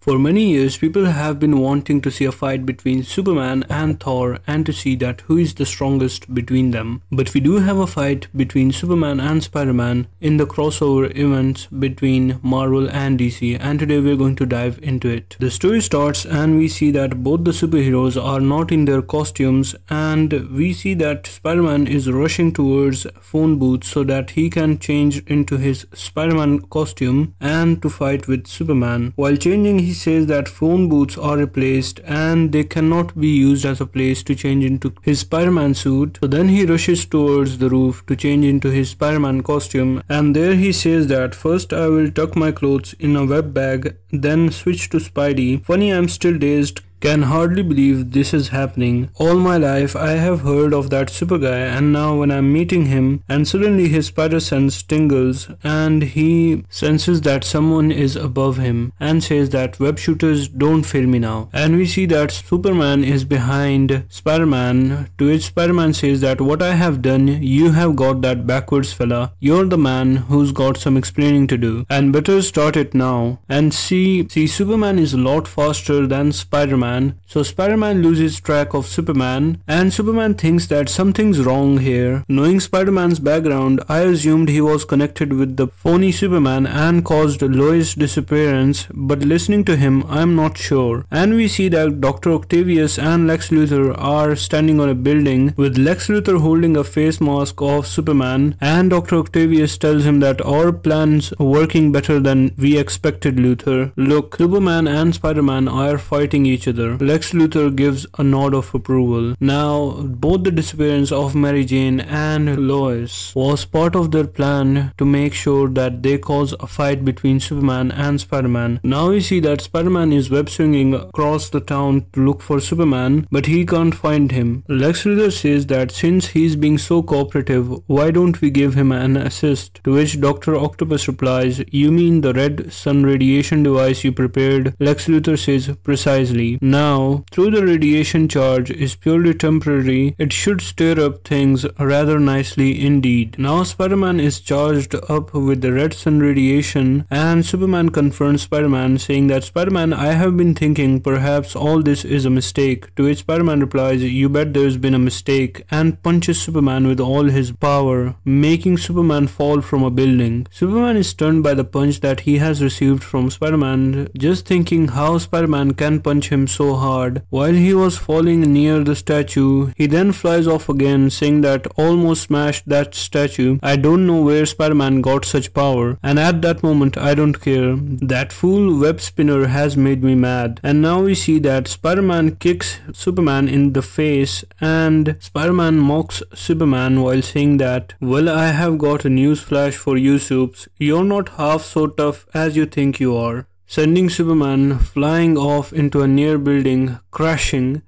For many years, people have been wanting to see a fight between Superman and Thor and to see that who is the strongest between them. But we do have a fight between Superman and Spider-Man in the crossover events between Marvel and DC, and today we're going to dive into it. The story starts and we see that both the superheroes are not in their costumes, and we see that Spider-Man is rushing towards phone booth so that he can change into his Spider-Man costume and to fight with Superman. While changing, he says that phone booths are replaced and they cannot be used as a place to change into his Spider-Man suit. So then he rushes towards the roof to change into his Spider-Man costume, and there he says that first I will tuck my clothes in a web bag, then switch to Spidey. Funny, I'm still dazed. Can hardly believe this is happening. All my life I have heard of that super guy, and now when I'm meeting him and suddenly his spider sense tingles and he senses that someone is above him and says that web shooters don't fail me now. And we see that Superman is behind Spider-Man, to which Spider-Man says that what I have done, you have got that backwards fella. You're the man who's got some explaining to do, and better start it now. And see Superman is a lot faster than Spider-Man. So Spider-Man loses track of Superman, and Superman thinks that something's wrong here. Knowing Spider-Man's background, I assumed he was connected with the phony Superman and caused Lois' disappearance, but listening to him, I'm not sure. And we see that Dr. Octavius and Lex Luthor are standing on a building, with Lex Luthor holding a face mask of Superman, and Dr. Octavius tells him that our plan's working better than we expected, Luthor. Look, Superman and Spider-Man are fighting each other. Lex Luthor gives a nod of approval. Now, both the disappearance of Mary Jane and Lois was part of their plan to make sure that they cause a fight between Superman and Spider-Man. Now we see that Spider-Man is web-swinging across the town to look for Superman, but he can't find him. Lex Luthor says that since he's being so cooperative, why don't we give him an assist? To which Dr. Octopus replies, you mean the red sun radiation device you prepared? Lex Luthor says, precisely. Now, though the radiation charge is purely temporary, it should stir up things rather nicely indeed. Now Spider-Man is charged up with the red sun radiation, and Superman confronts Spider-Man saying that Spider-Man, I have been thinking perhaps all this is a mistake. To which Spider-Man replies, you bet there's been a mistake, and punches Superman with all his power, making Superman fall from a building. Superman is stunned by the punch that he has received from Spider-Man, just thinking how Spider-Man can punch him so hard. While he was falling near the statue, he then flies off again, saying that almost smashed that statue. I don't know where Spider-Man got such power, and at that moment I don't care. That fool web spinner has made me mad. And now we see that Spider-Man kicks Superman in the face, and Spider-Man mocks Superman while saying that, well, I have got a news flash for you, Supes. You're not half so tough as you think you are. Sending Superman flying off into a near building, crashing.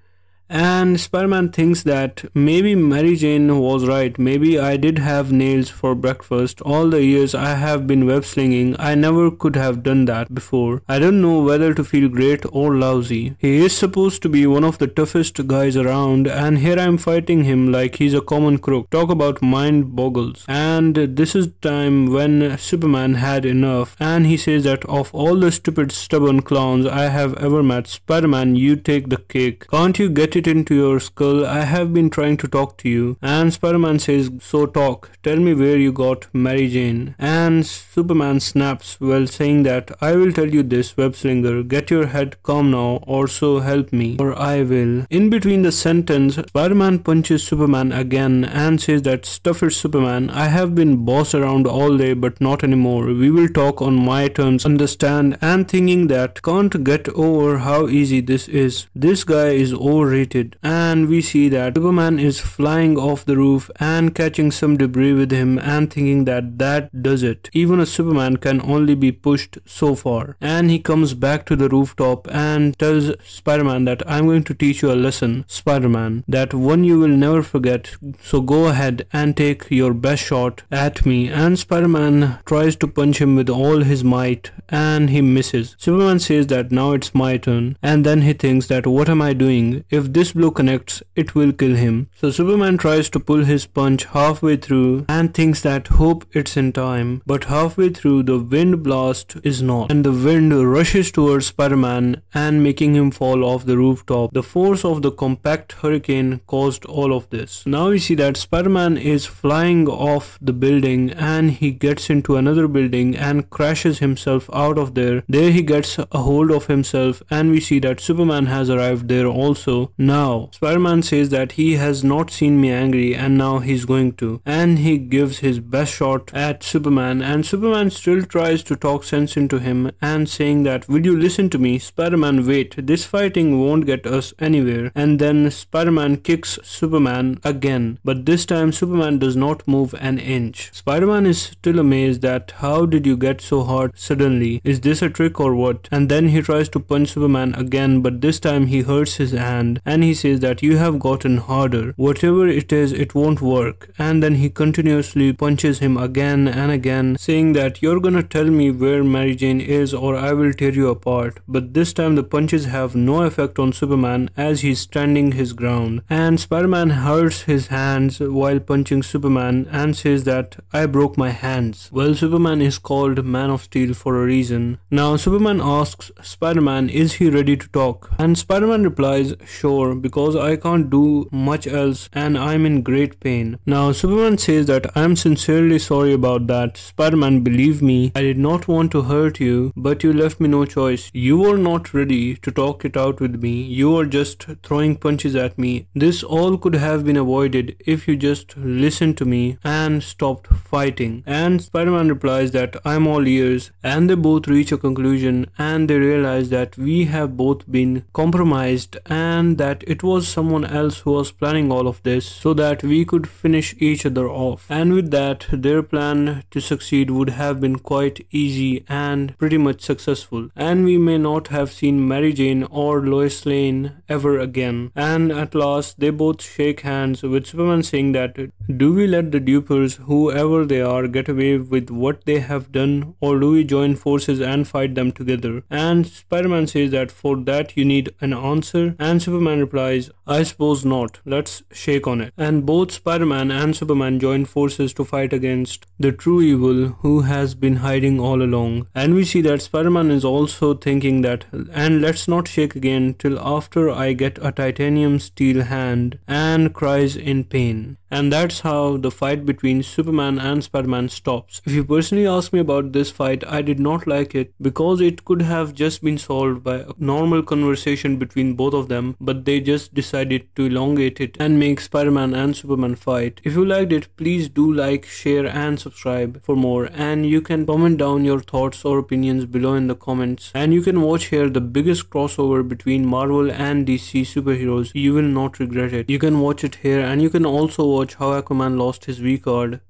And Spider-Man thinks that maybe Mary Jane was right. Maybe I did have nails for breakfast. All the years I have been web-slinging, I never could have done that before. I don't know whether to feel great or lousy. He is supposed to be one of the toughest guys around, and here I'm fighting him like he's a common crook. Talk about mind boggles. And this is time when Superman had enough, and he says that of all the stupid, stubborn clowns I have ever met, Spider-Man, you take the cake. Can't you get it into your skull? I have been trying to talk to you. And Spider-Man says, so talk. Tell me where you got Mary Jane. And Superman snaps while saying that I will tell you this, Web-Slinger. Get your head calm now, or so help me, or I will. In between the sentence, Spider-Man punches Superman again and says that stuff it, Superman. I have been bossed around all day, but not anymore. We will talk on my terms, understand? And thinking that can't get over how easy this is. This guy is overrated. And we see that Superman is flying off the roof and catching some debris with him and thinking that that does it. Even a Superman can only be pushed so far. And he comes back to the rooftop and tells Spider-Man that I'm going to teach you a lesson, Spider-Man, that one you will never forget. So go ahead and take your best shot at me. And Spider-Man tries to punch him with all his might and he misses. Superman says that now it's my turn, and then he thinks that what am I doing? If if this blow connects, it will kill him. So Superman tries to pull his punch halfway through and thinks that hope it's in time, but halfway through the wind blast is not, and the wind rushes towards Spider-Man and making him fall off the rooftop. The force of the compact hurricane caused all of this. Now we see that Spider-Man is flying off the building and he gets into another building and crashes himself out of there. There he gets a hold of himself and we see that Superman has arrived there also. Now Spider-Man says that he has not seen me angry and now he's going to, and he gives his best shot at Superman, and Superman still tries to talk sense into him and saying that, will you listen to me? Spider-Man, wait, this fighting won't get us anywhere. And then Spider-Man kicks Superman again, but this time Superman does not move an inch. Spider-Man is still amazed that how did you get so hard suddenly? Is this a trick or what? And then he tries to punch Superman again, but this time he hurts his hand and he says that you have gotten harder. Whatever it is, it won't work. And then he continuously punches him again and again, saying that you're gonna tell me where Mary Jane is or I will tear you apart. But this time the punches have no effect on Superman as he's standing his ground, and Spider-Man hurts his hands while punching Superman and says that I broke my hands. Well, Superman is called Man of Steel for a reason. Now Superman asks Spider-Man, is he ready to talk? And Spider-Man replies, sure, because I can't do much else and I'm in great pain. Now Superman says that I'm sincerely sorry about that. Spider-Man, believe me, I did not want to hurt you, but you left me no choice. You were not ready to talk it out with me. You were just throwing punches at me. This all could have been avoided if you just listened to me and stopped fighting. And Spider-Man replies that I'm all ears, and they both reach a conclusion and they realize that we have both been compromised and that it was someone else who was planning all of this so that we could finish each other off. And with that, their plan to succeed would have been quite easy and pretty much successful, and we may not have seen Mary Jane or Lois Lane ever again. And at last they both shake hands, with Superman saying that, do we let the dupers, whoever they are, get away with what they have done, or do we join forces and fight them together? And Spider-Man says that for that you need an answer, and Superman replies, I suppose not, let's shake on it. And both Spider-Man and Superman join forces to fight against the true evil who has been hiding all along. And we see that Spider-Man is also thinking that, and let's not shake again till after I get a titanium steel hand, and cries in pain. And that's how the fight between Superman and Spider-Man stops. If you personally ask me about this fight, I did not like it because it could have just been solved by a normal conversation between both of them, but they just decided to elongate it and make Spider-Man and Superman fight. If you liked it, please do like, share and subscribe for more, and you can comment down your thoughts or opinions below in the comments. And you can watch here the biggest crossover between Marvel and DC superheroes. You will not regret it. You can watch it here, and you can also watch how Aquaman lost his V card.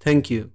Thank you.